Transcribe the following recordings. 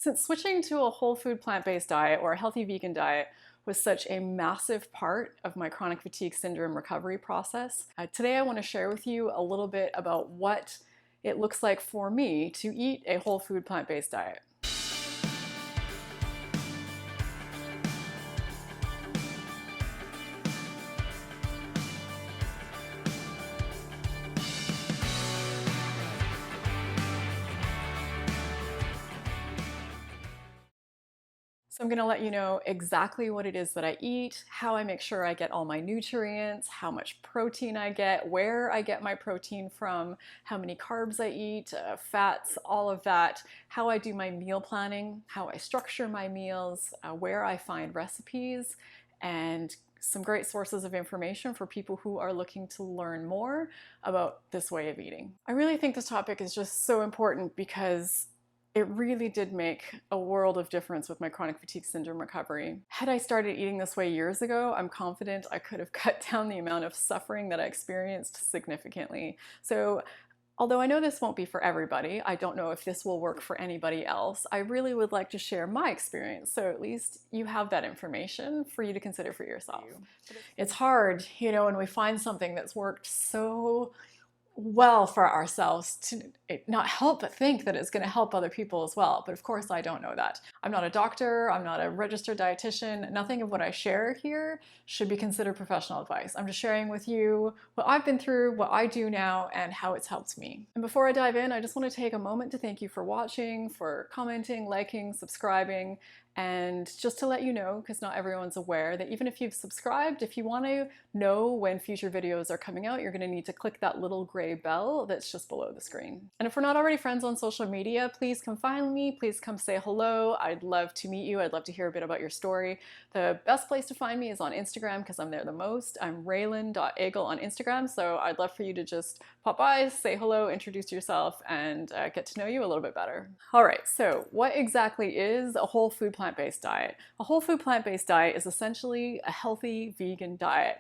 Since switching to a whole food plant-based diet or a healthy vegan diet was such a massive part of my chronic fatigue syndrome recovery process, today I want to share with you a little bit about what it looks like for me to eat a whole food plant-based diet. So I'm going to let you know exactly what it is that I eat, how I make sure I get all my nutrients, how much protein I get, where I get my protein from, how many carbs I eat, fats, all of that, how I do my meal planning, how I structure my meals, where I find recipes, and some great sources of information for people who are looking to learn more about this way of eating. I really think this topic is just so important because it really did make a world of difference with my chronic fatigue syndrome recovery. Had I started eating this way years ago, I'm confident I could have cut down the amount of suffering that I experienced significantly. So although I know this won't be for everybody, I don't know if this will work for anybody else, I really would like to share my experience, so at least you have that information for you to consider for yourself. It's hard, when we find something that's worked so well for ourselves to not help but think that it's going to help other people as well. But of course, I don't know that. I'm not a doctor, I'm not a registered dietitian. Nothing of what I share here should be considered professional advice. I'm just sharing with you what I've been through, what I do now, and how it's helped me. And before I dive in, I just want to take a moment to thank you for watching, for commenting, liking, subscribing, and just to let you know, because not everyone's aware, that even if you've subscribed, if you want to know when future videos are coming out, you're going to need to click that little gray bell that's just below the screen. And if we're not already friends on social media, please come find me, please come say hello. I'd love to meet you. I'd love to hear a bit about your story. The best place to find me is on Instagram because I'm there the most. I'm Raelan.Agle on Instagram, so I'd love for you to just pop by, say hello, introduce yourself, and get to know you a little bit better. All right, so what exactly is a whole food plant-based diet? A whole food plant-based diet is essentially a healthy vegan diet.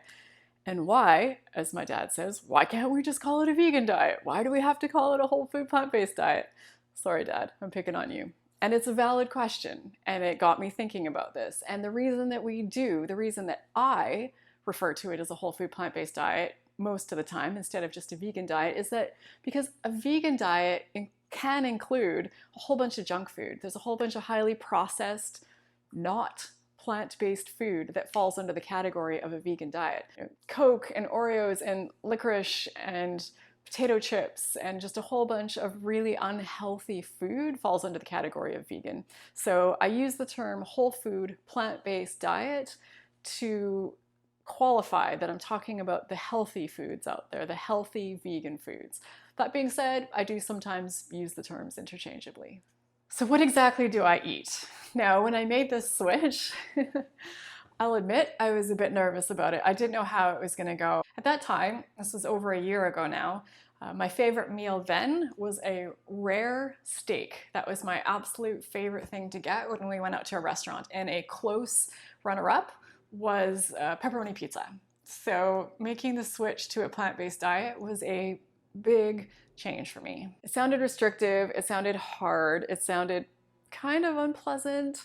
And why, as my dad says, why can't we just call it a vegan diet? Why do we have to call it a whole food plant-based diet? Sorry, Dad, I'm picking on you. And it's a valid question, and it got me thinking about this. And the reason that the reason that I refer to it as a whole food plant-based diet most of the time instead of just a vegan diet is that because a vegan diet can include a whole bunch of junk food. There's a whole bunch of highly processed, not plant-based food that falls under the category of a vegan diet. Coke and Oreos and licorice and potato chips and just a whole bunch of really unhealthy food falls under the category of vegan. So I use the term whole food plant-based diet to qualify that I'm talking about the healthy foods out there, the healthy vegan foods. That being said, I do sometimes use the terms interchangeably. So what exactly do I eat? Now, when I made this switch, I'll admit I was a bit nervous about it. I didn't know how it was going to go. At that time, this was over a year ago now, my favorite meal then was a rare steak. That was my absolute favorite thing to get when we went out to a restaurant. And a close runner-up was pepperoni pizza. So making the switch to a plant-based diet was a big change for me. It sounded restrictive, it sounded hard, it sounded kind of unpleasant,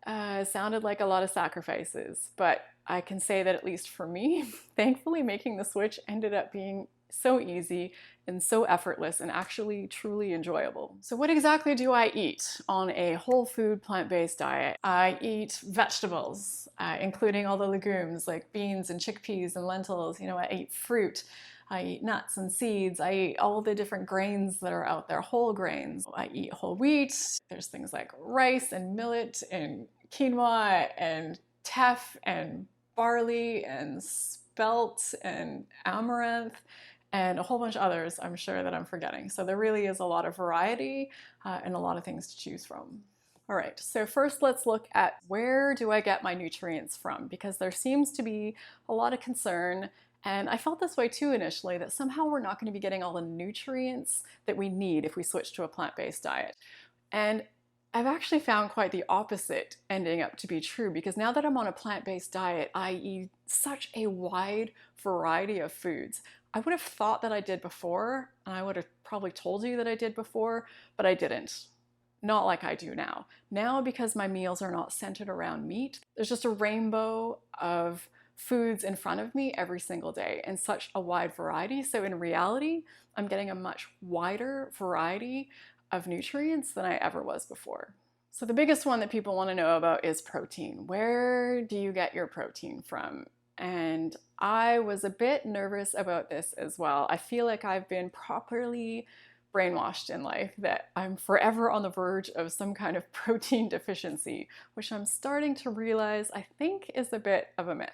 it sounded like a lot of sacrifices, but I can say that at least for me, thankfully making the switch ended up being so easy and so effortless and actually truly enjoyable. So what exactly do I eat on a whole food plant-based diet? I eat vegetables, including all the legumes like beans and chickpeas and lentils. I eat fruit. I eat nuts and seeds. I eat all the different grains that are out there, whole grains. I eat whole wheat. There's things like rice and millet and quinoa and teff and barley and spelt and amaranth and a whole bunch of others I'm sure that I'm forgetting. So there really is a lot of variety and a lot of things to choose from. All right, so first let's look at where do I get my nutrients from, because there seems to be a lot of concern, and I felt this way too initially, that somehow we're not going to be getting all the nutrients that we need if we switch to a plant-based diet. And I've actually found quite the opposite ending up to be true, because now that I'm on a plant-based diet, I eat such a wide variety of foods. I would have thought that I did before, and I would have probably told you that I did before, but I didn't. not like I do now. Now, because my meals are not centered around meat, there's just a rainbow of foods in front of me every single day and such a wide variety. So in reality, I'm getting a much wider variety of nutrients than I ever was before. So the biggest one that people want to know about is protein. Where do you get your protein from? And I was a bit nervous about this as well. I feel like I've been properly brainwashed in life that I'm forever on the verge of some kind of protein deficiency, which I'm starting to realize I think is a bit of a myth.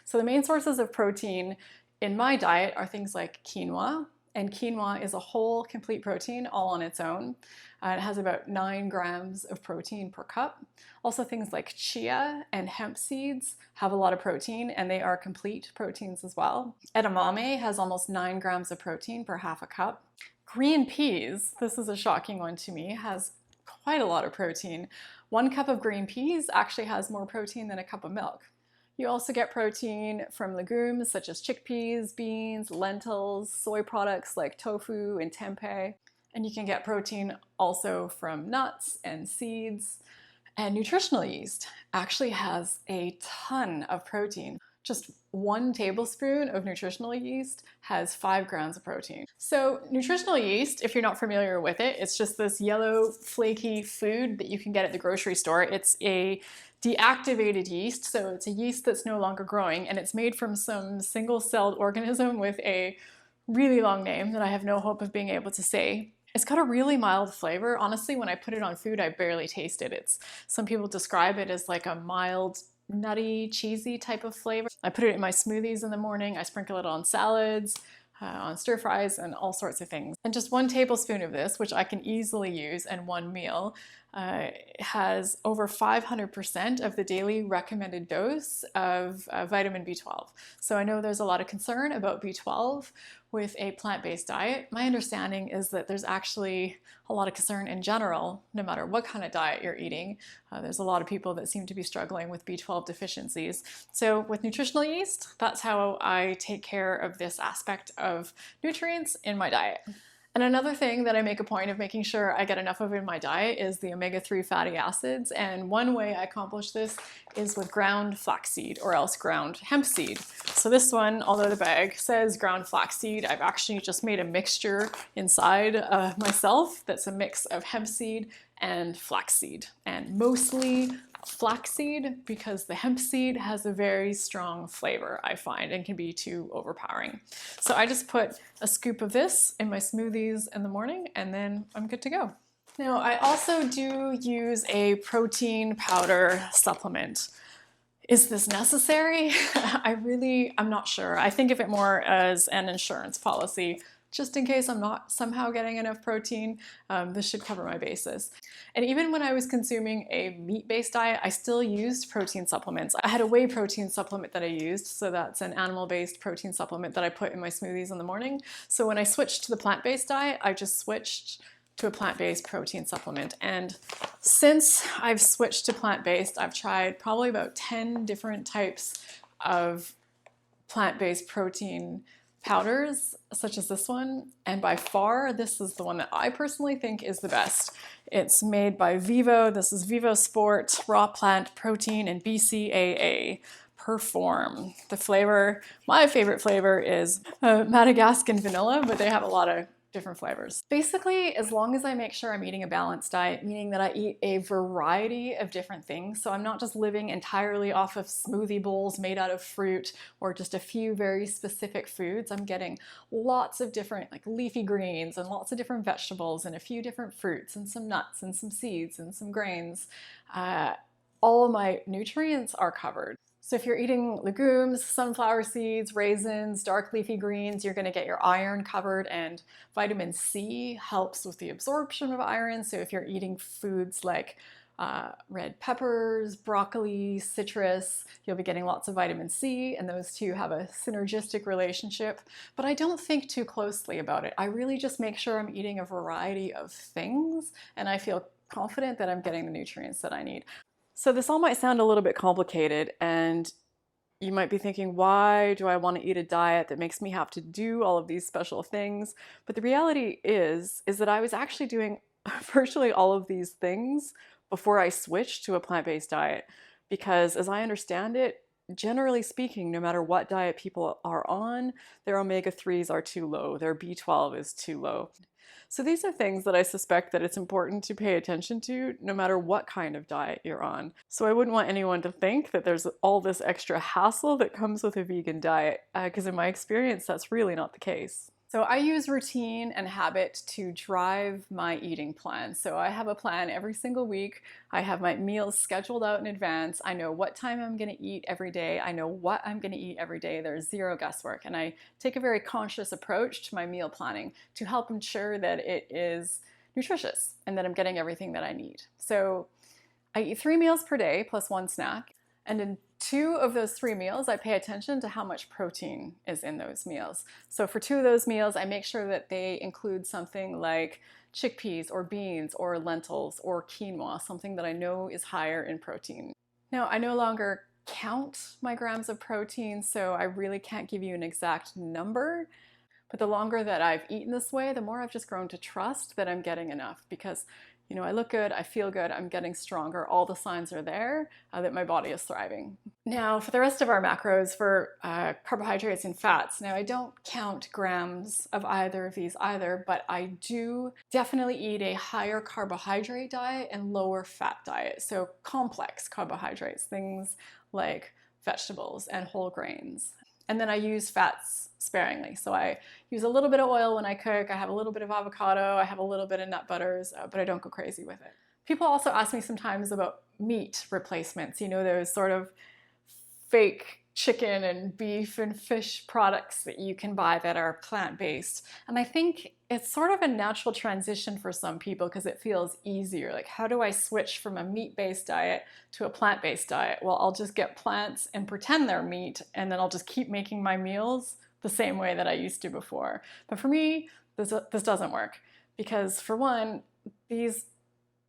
So the main sources of protein in my diet are things like quinoa, and quinoa is a whole complete protein all on its own. It has about 9 grams of protein per cup. Also things like chia and hemp seeds have a lot of protein, and they are complete proteins as well. Edamame has almost 9 grams of protein per half a cup. Green peas, this is a shocking one to me, has quite a lot of protein. 1 cup of green peas actually has more protein than a cup of milk. You also get protein from legumes such as chickpeas, beans, lentils, soy products like tofu and tempeh. And you can get protein also from nuts and seeds. And nutritional yeast actually has a ton of protein. Just 1 tablespoon of nutritional yeast has 5 grams of protein. So nutritional yeast, if you're not familiar with it, it's just this yellow flaky food that you can get at the grocery store. It's a deactivated yeast, so it's a yeast that's no longer growing, and it's made from some single-celled organism with a really long name that I have no hope of being able to say. It's got a really mild flavor. Honestly, when I put it on food, I barely taste it. Some people describe it as like a mild, nutty, cheesy type of flavor. I put it in my smoothies in the morning. I sprinkle it on salads, on stir fries, and all sorts of things. And just 1 tablespoon of this, which I can easily use in 1 meal, has over 500% of the daily recommended dose of vitamin B12. So I know there's a lot of concern about B12 with a plant-based diet. My understanding is that there's actually a lot of concern in general, no matter what kind of diet you're eating. There's a lot of people that seem to be struggling with B12 deficiencies. So with nutritional yeast, that's how I take care of this aspect of nutrients in my diet. And another thing that I make a point of making sure I get enough of in my diet is the omega-3 fatty acids. And one way I accomplish this is with ground flaxseed or else ground hemp seed. So this one, although the bag says ground flaxseed, I've actually just made a mixture inside myself that's a mix of hemp seed and flaxseed, and mostly flaxseed because the hemp seed has a very strong flavor, I find, and can be too overpowering. So I just put a scoop of this in my smoothies in the morning, and then I'm good to go. Now, I also do use a protein powder supplement. Is this necessary? I'm not sure. I think of it more as an insurance policy. Just in case I'm not somehow getting enough protein, this should cover my bases. And even when I was consuming a meat-based diet, I still used protein supplements. I had a whey protein supplement that I used, so that's an animal-based protein supplement that I put in my smoothies in the morning. So when I switched to the plant-based diet, I just switched to a plant-based protein supplement. And since I've switched to plant-based, I've tried probably about 10 different types of plant-based protein powders, such as this one, and by far this is the one that I personally think is the best. It's made by Vivo. This is Vivo Sport, Raw Plant Protein, and BCAA. Perform. The flavor, my favorite flavor is Madagascan vanilla, but they have a lot of different flavors. Basically, as long as I make sure I'm eating a balanced diet, meaning that I eat a variety of different things, so I'm not just living entirely off of smoothie bowls made out of fruit or just a few very specific foods. I'm getting lots of different like leafy greens and lots of different vegetables and a few different fruits and some nuts and some seeds and some grains. All of my nutrients are covered. So if you're eating legumes, sunflower seeds, raisins, dark leafy greens, you're going to get your iron covered, and vitamin C helps with the absorption of iron. So if you're eating foods like red peppers, broccoli, citrus, you'll be getting lots of vitamin C, and those two have a synergistic relationship. But I don't think too closely about it. I really just make sure I'm eating a variety of things, and I feel confident that I'm getting the nutrients that I need. So this all might sound a little bit complicated, and you might be thinking, why do I want to eat a diet that makes me have to do all of these special things? But the reality is that I was actually doing virtually all of these things before I switched to a plant-based diet because, as I understand it, generally speaking, no matter what diet people are on, their omega-3s are too low, their B12 is too low. So these are things that I suspect that it's important to pay attention to no matter what kind of diet you're on. So I wouldn't want anyone to think that there's all this extra hassle that comes with a vegan diet, because in my experience, that's really not the case. So I use routine and habit to drive my eating plan. So I have a plan every single week. I have my meals scheduled out in advance. I know what time I'm going to eat every day. I know what I'm going to eat every day. There's zero guesswork. And I take a very conscious approach to my meal planning to help ensure that it is nutritious and that I'm getting everything that I need. So I eat 3 meals per day plus 1 snack. And in 2 of those 3 meals, I pay attention to how much protein is in those meals. So for 2 of those meals, I make sure that they include something like chickpeas or beans or lentils or quinoa, something that I know is higher in protein. Now, I no longer count my grams of protein, so I really can't give you an exact number. But the longer that I've eaten this way, the more I've just grown to trust that I'm getting enough because, you know, I look good, I feel good, I'm getting stronger. All the signs are there that my body is thriving. Now, for the rest of our macros, for carbohydrates and fats, now I don't count grams of either of these either, but I do definitely eat a higher carbohydrate diet and lower fat diet. So complex carbohydrates, things like vegetables and whole grains. And then I use fats sparingly. So I use a little bit of oil when I cook. I have a little bit of avocado. I have a little bit of nut butters, but I don't go crazy with it. People also ask me sometimes about meat replacements, you know, those sort of fake chicken and beef and fish products that you can buy that are plant-based. And I think it's sort of a natural transition for some people because it feels easier. Like, how do I switch from a meat-based diet to a plant-based diet? Well, I'll just get plants and pretend they're meat, and then I'll just keep making my meals the same way that I used to before. But for me, this doesn't work because, for one, these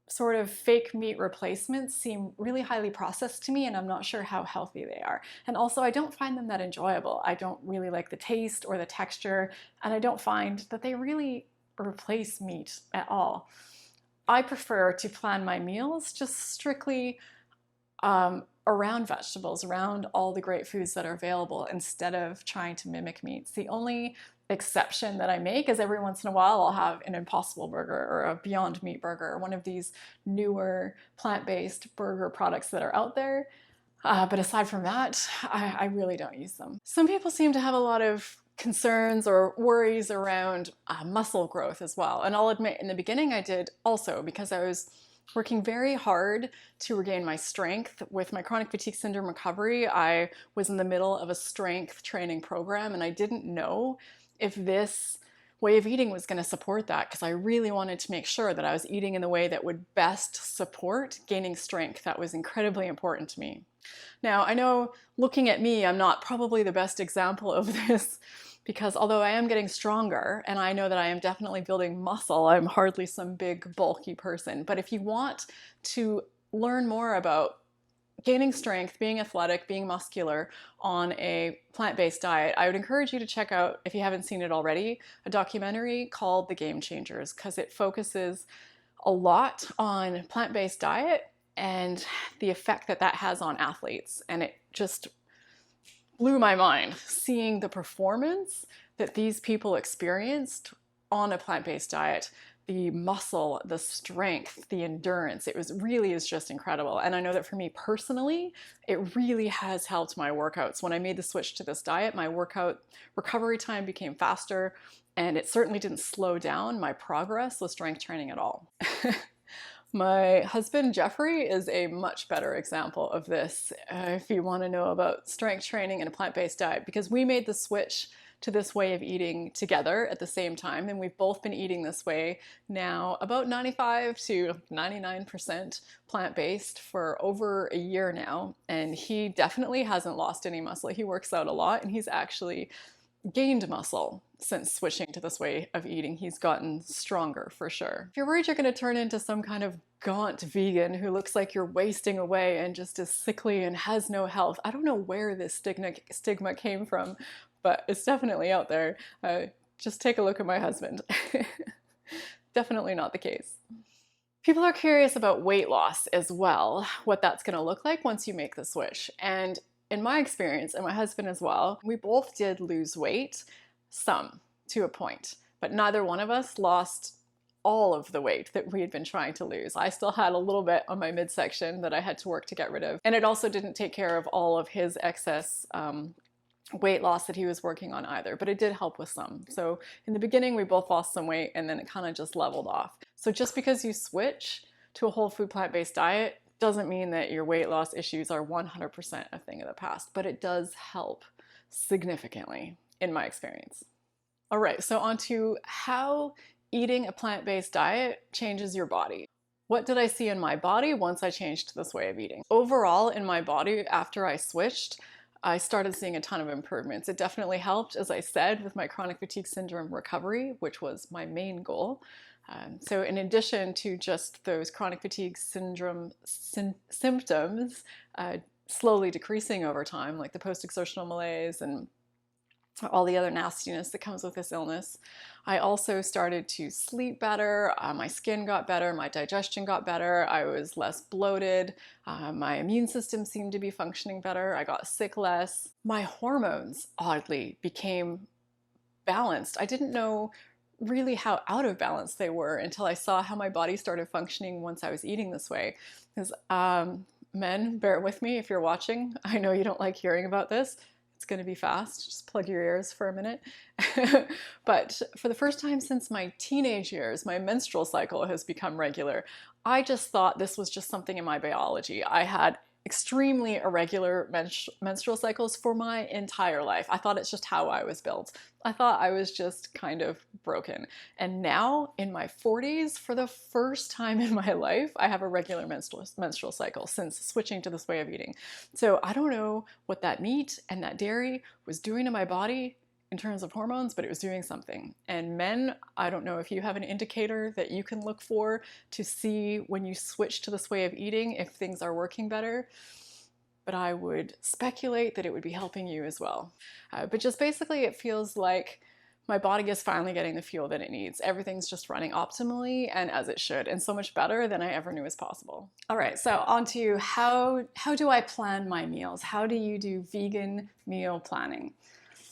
sort of fake meat replacements seem really highly processed to me, and I'm not sure how healthy they are. And also, I don't find them that enjoyable. I don't really like the taste or the texture, and I don't find that they really replace meat at all. I prefer to plan my meals just strictly around vegetables, around all the great foods that are available, instead of trying to mimic meats. The only exception that I make is every once in a while I'll have an Impossible Burger or a Beyond Meat Burger, or one of these newer plant-based burger products that are out there. But aside from that, I really don't use them. Some people seem to have a lot of concerns or worries around muscle growth as well. And I'll admit, in the beginning I did also, because I was working very hard to regain my strength. With my chronic fatigue syndrome recovery, I was in the middle of a strength training program, and I didn't know if this way of eating was going to support that, because I really wanted to make sure that I was eating in the way that would best support gaining strength. That was incredibly important to me. Now, I know, looking at me, I'm not probably the best example of this, because although I am getting stronger and I know that I am definitely building muscle, I'm hardly some big bulky person. But if you want to learn more about gaining strength, being athletic, being muscular on a plant-based diet, I would encourage you to check out, if you haven't seen it already, a documentary called The Game Changers, because it focuses a lot on plant-based diet and the effect that that has on athletes. And it just blew my mind seeing the performance that these people experienced on a plant-based diet. The muscle, the strength, the endurance, it really is just incredible. And I know that for me personally, it really has helped my workouts. When I made the switch to this diet, my workout recovery time became faster, and it certainly didn't slow down my progress with strength training at all. My husband, Jeffrey, is a much better example of this if you want to know about strength training and a plant-based diet, because we made the switch to this way of eating together at the same time, and we've both been eating this way now about 95 to 99% plant-based for over a year now, and he definitely hasn't lost any muscle. He works out a lot, and he's actually gained muscle since switching to this way of eating. He's gotten stronger for sure. If you're worried you're going to turn into some kind of gaunt vegan who looks like you're wasting away and just is sickly and has no health, I don't know where this stigma came from, but it's definitely out there. Just take a look at my husband. Definitely not the case. People are curious about weight loss as well, what that's going to look like once you make the switch. And in my experience, and my husband as well, we both did lose weight, some to a point, but neither one of us lost all of the weight that we had been trying to lose. I still had a little bit on my midsection that I had to work to get rid of. And it also didn't take care of all of his excess weight loss that he was working on either, but it did help with some. So in the beginning, we both lost some weight and then it kind of just leveled off. So just because you switch to a whole food plant-based diet doesn't mean that your weight loss issues are 100% a thing of the past, but it does help significantly in my experience. All right, so on to how eating a plant-based diet changes your body. What did I see in my body once I changed to this way of eating? Overall, in my body, after I switched, I started seeing a ton of improvements. It definitely helped, as I said, with my chronic fatigue syndrome recovery, which was my main goal. So in addition to just those chronic fatigue syndrome symptoms slowly decreasing over time, like the post-exertional malaise and all the other nastiness that comes with this illness, I also started to sleep better, my skin got better, my digestion got better, I was less bloated, my immune system seemed to be functioning better, I got sick less. My hormones, oddly, became balanced. I didn't know really how out of balance they were until I saw how my body started functioning once I was eating this way. Because men, bear with me if you're watching. I know you don't like hearing about this. It's going to be fast. Just plug your ears for a minute. But for the first time since my teenage years, my menstrual cycle has become regular. I just thought this was just something in my biology. I had extremely irregular menstrual cycles for my entire life. I thought it's just how I was built. I thought I was just kind of broken. And now in my 40s, for the first time in my life, I have a regular menstrual cycle since switching to this way of eating. So I don't know what that meat and that dairy was doing to my body in terms of hormones, but it was doing something. And men, I don't know if you have an indicator that you can look for to see when you switch to this way of eating if things are working better, but I would speculate that it would be helping you as well. But just basically it feels like my body is finally getting the fuel that it needs. Everything's just running optimally and as it should, and so much better than I ever knew was possible. All right, so on to how do I plan my meals? How do you do vegan meal planning?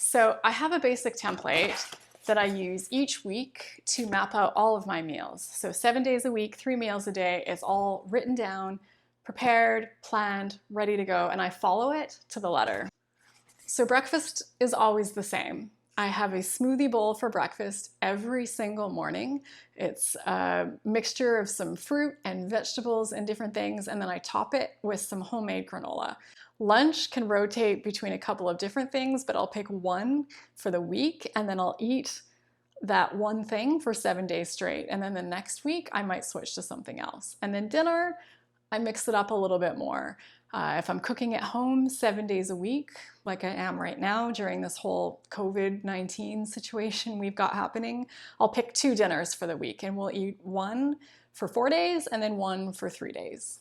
So I have a basic template that I use each week to map out all of my meals. So 7 days a week, 3 meals a day is all written down, prepared, planned, ready to go, and I follow it to the letter. So breakfast is always the same. I have a smoothie bowl for breakfast every single morning. It's a mixture of some fruit and vegetables and different things, and then I top it with some homemade granola. Lunch can rotate between a couple of different things, but I'll pick one for the week, and then I'll eat that one thing for 7 days straight. And then the next week, I might switch to something else. And then dinner, I mix it up a little bit more. If I'm cooking at home 7 days a week, like I am right now during this whole COVID-19 situation we've got happening, I'll pick 2 dinners for the week, and we'll eat one for 4 days and then one for 3 days.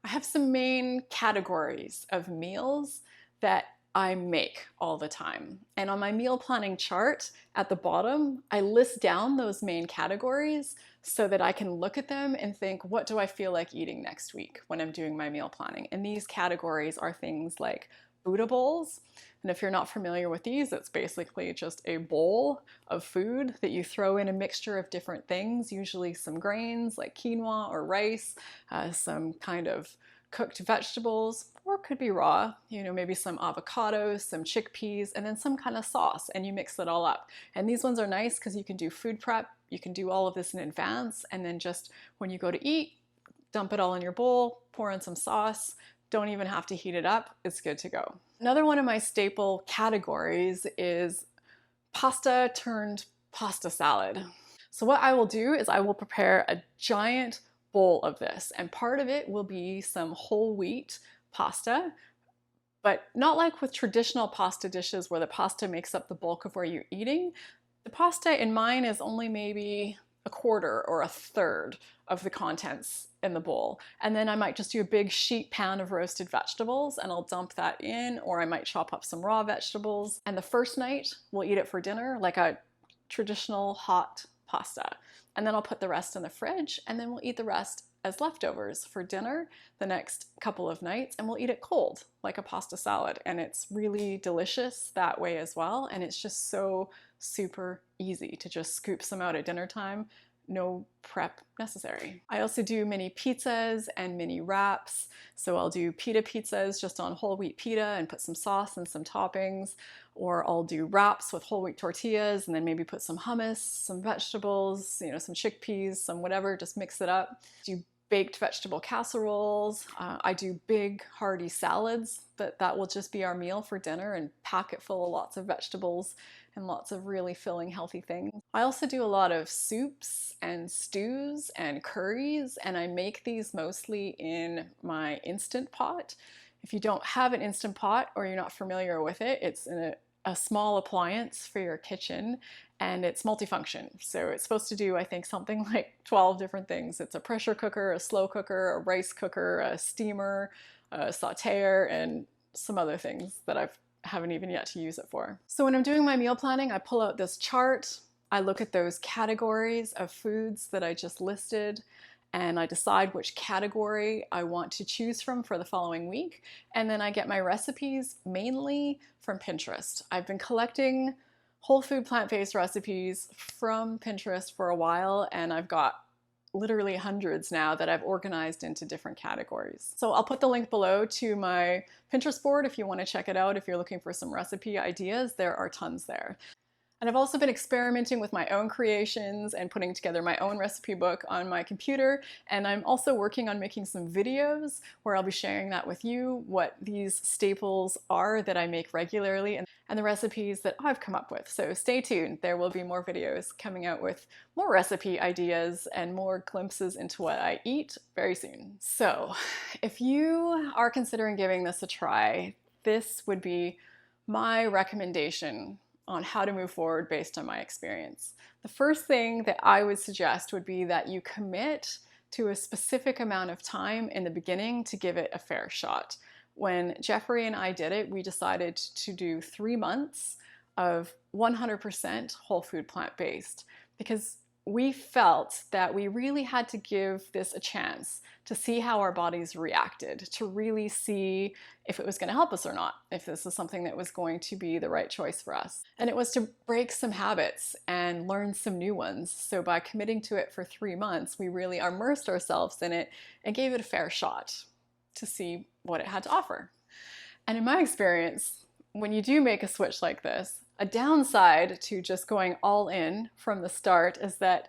I have some main categories of meals that I make all the time. And on my meal planning chart at the bottom, I list down those main categories so that I can look at them and think, what do I feel like eating next week when I'm doing my meal planning? And these categories are things like Buddha bowls. And if you're not familiar with these, it's basically just a bowl of food that you throw in a mixture of different things, usually some grains like quinoa or rice, some kind of cooked vegetables, or it could be raw, maybe some avocados, some chickpeas, and then some kind of sauce, and you mix it all up. And these ones are nice because you can do food prep, you can do all of this in advance, and then just when you go to eat, dump it all in your bowl, pour in some sauce, don't even have to heat it up, it's good to go. Another one of my staple categories is pasta turned pasta salad. So what I will do is I will prepare a giant bowl of this, and part of it will be some whole wheat pasta, but not like with traditional pasta dishes where the pasta makes up the bulk of where you're eating. The pasta in mine is only maybe a quarter or a third of the contents in the bowl. And then I might just do a big sheet pan of roasted vegetables and I'll dump that in, or I might chop up some raw vegetables. And the first night we'll eat it for dinner like a traditional hot pasta. and then I'll put the rest in the fridge, and then we'll eat the rest as leftovers for dinner the next couple of nights, and we'll eat it cold like a pasta salad. And it's really delicious that way as well, and it's just so super easy to just scoop some out at dinner time. No prep necessary. I also do mini pizzas and mini wraps. So I'll do pita pizzas just on whole wheat pita and put some sauce and some toppings, or I'll do wraps with whole wheat tortillas and then maybe put some hummus, some vegetables, some chickpeas, some whatever, just mix it up. Do baked vegetable casseroles. I do big hearty salads, that will just be our meal for dinner, and pack it full of lots of vegetables and lots of really filling, healthy things. I also do a lot of soups and stews and curries, and I make these mostly in my Instant Pot. If you don't have an Instant Pot or you're not familiar with it, it's a small appliance for your kitchen, and it's multifunction. So it's supposed to do, I think, something like 12 different things. It's a pressure cooker, a slow cooker, a rice cooker, a steamer, a sauteer, and some other things that I haven't even yet to use it for. So when I'm doing my meal planning, I pull out this chart, I look at those categories of foods that I just listed, and I decide which category I want to choose from for the following week. And then I get my recipes mainly from Pinterest. I've been collecting whole food plant-based recipes from Pinterest for a while, and I've got literally hundreds now that I've organized into different categories. So I'll put the link below to my Pinterest board if you want to check it out. If you're looking for some recipe ideas, there are tons there. And I've also been experimenting with my own creations and putting together my own recipe book on my computer. And I'm also working on making some videos where I'll be sharing that with you, what these staples are that I make regularly and the recipes that I've come up with. So stay tuned. There will be more videos coming out with more recipe ideas and more glimpses into what I eat very soon. So if you are considering giving this a try, this would be my recommendation on how to move forward based on my experience. The first thing that I would suggest would be that you commit to a specific amount of time in the beginning to give it a fair shot. When Jeffrey and I did it, we decided to do 3 months of 100% whole food plant-based, because we felt that we really had to give this a chance to see how our bodies reacted, to really see if it was going to help us or not, if this is something that was going to be the right choice for us. And it was to break some habits and learn some new ones. So by committing to it for 3 months, we really immersed ourselves in it and gave it a fair shot to see what it had to offer. And in my experience, when you do make a switch like this, a downside to just going all in from the start is that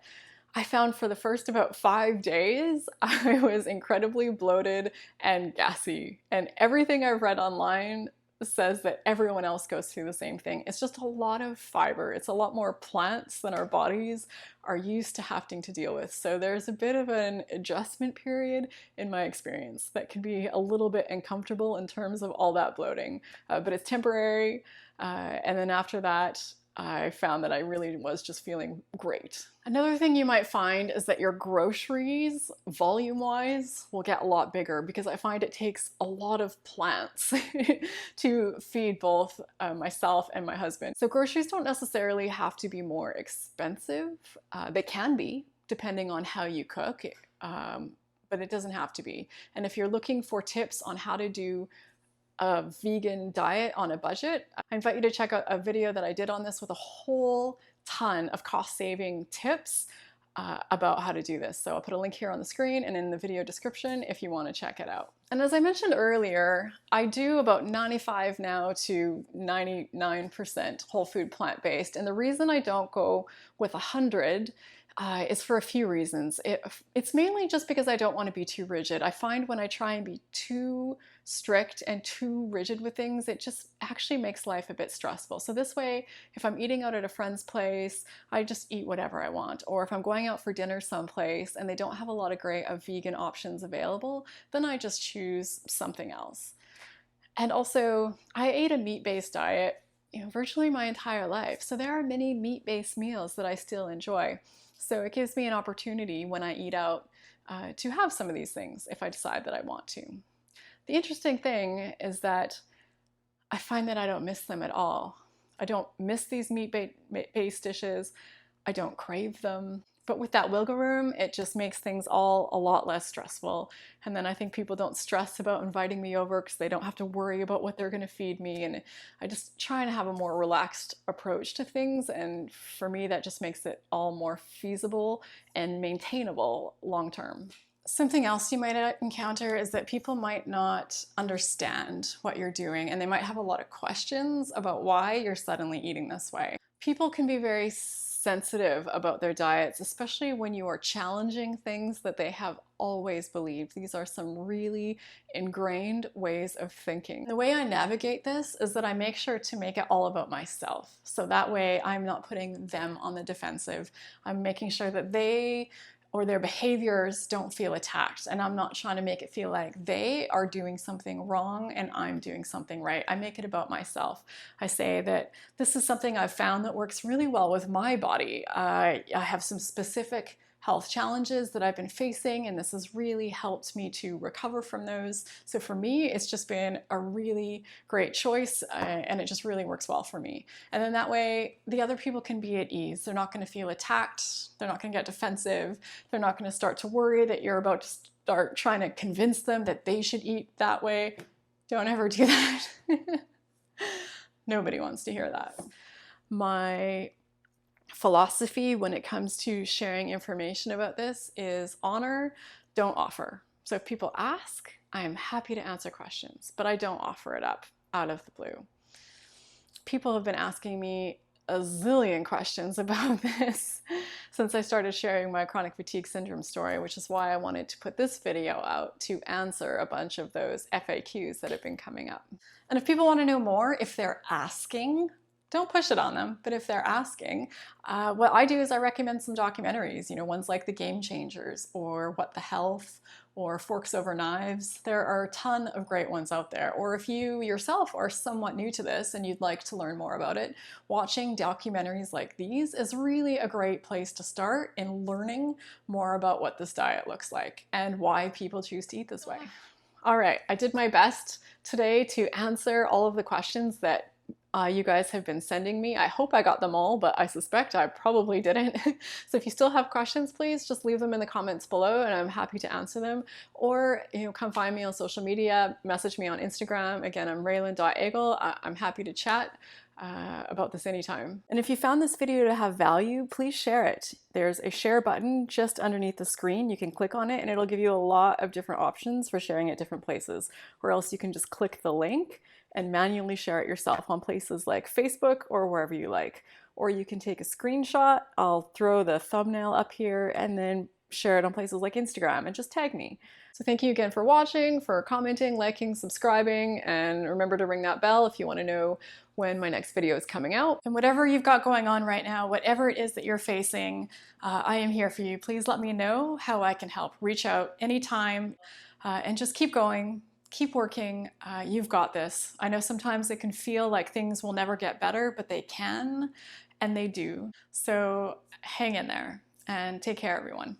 I found for the first about 5 days, I was incredibly bloated and gassy. And everything I've read online says that everyone else goes through the same thing. It's just a lot of fiber. It's a lot more plants than our bodies are used to having to deal with. So there's a bit of an adjustment period in my experience that can be a little bit uncomfortable in terms of all that bloating, but it's temporary. And then after that, I found that I really was just feeling great. Another thing you might find is that your groceries, volume-wise, will get a lot bigger, because I find it takes a lot of plants to feed both myself and my husband. So groceries don't necessarily have to be more expensive. They can be, depending on how you cook, but it doesn't have to be. And if you're looking for tips on how to do a vegan diet on a budget, I invite you to check out a video that I did on this with a whole ton of cost-saving tips about how to do this. So I'll put a link here on the screen and in the video description if you want to check it out. And as I mentioned earlier, I do about 95 now to 99% whole food plant-based. And the reason I don't go with 100 is for a few reasons. It's mainly just because I don't want to be too rigid. I find when I try and be too strict and too rigid with things, it just actually makes life a bit stressful. So this way, if I'm eating out at a friend's place, I just eat whatever I want. Or if I'm going out for dinner someplace and they don't have a lot of great vegan options available, then I just choose something else. And also, I ate a meat-based diet, virtually my entire life. So there are many meat-based meals that I still enjoy. So it gives me an opportunity when I eat out to have some of these things if I decide that I want to. The interesting thing is that I find that I don't miss them at all. I don't miss these meat-based dishes. I don't crave them. But with that wiggle room, it just makes things all a lot less stressful. And then I think people don't stress about inviting me over because they don't have to worry about what they're going to feed me. And I just try and have a more relaxed approach to things. And for me, that just makes it all more feasible and maintainable long term. Something else you might encounter is that people might not understand what you're doing, and they might have a lot of questions about why you're suddenly eating this way. People can be very sensitive about their diets, especially when you are challenging things that they have always believed. These are some really ingrained ways of thinking. The way I navigate this is that I make sure to make it all about myself. So that way I'm not putting them on the defensive. I'm making sure that they or their behaviors don't feel attacked. And I'm not trying to make it feel like they are doing something wrong and I'm doing something right. I make it about myself. I say that this is something I've found that works really well with my body. I have some specific health challenges that I've been facing, and this has really helped me to recover from those. So for me, it's just been a really great choice, and it just really works well for me. And then that way, the other people can be at ease. They're not going to feel attacked. They're not going to get defensive. They're not going to start to worry that you're about to start trying to convince them that they should eat that way. Don't ever do that. Nobody wants to hear that. My philosophy when it comes to sharing information about this is honor, don't offer. So if people ask, I am happy to answer questions, but I don't offer it up out of the blue. People have been asking me a zillion questions about this since I started sharing my chronic fatigue syndrome story, which is why I wanted to put this video out to answer a bunch of those FAQs that have been coming up. And if people want to know more, if they're asking, don't push it on them, but if they're asking, what I do is I recommend some documentaries, ones like The Game Changers or What the Health or Forks Over Knives. There are a ton of great ones out there. Or if you yourself are somewhat new to this and you'd like to learn more about it, watching documentaries like these is really a great place to start in learning more about what this diet looks like and why people choose to eat this way. All right, I did my best today to answer all of the questions that you guys have been sending me. I hope I got them all, but I suspect I probably didn't. So if you still have questions, please just leave them in the comments below and I'm happy to answer them. Or come find me on social media, message me on Instagram. Again, I'm Raelan.Agle. I'm happy to chat about this anytime. And if you found this video to have value, please share it. There's a share button just underneath the screen. You can click on it and it'll give you a lot of different options for sharing at different places. Or else you can just click the link and manually share it yourself on places like Facebook or wherever you like. Or you can take a screenshot. I'll throw the thumbnail up here and then share it on places like Instagram and just tag me. So thank you again for watching, for commenting, liking, subscribing, and remember to ring that bell if you want to know when my next video is coming out. And whatever you've got going on right now, whatever it is that you're facing, I am here for you. Please let me know how I can help. Reach out anytime and just keep going. Keep working. You've got this. I know sometimes it can feel like things will never get better, but they can, and they do. So hang in there and take care, everyone.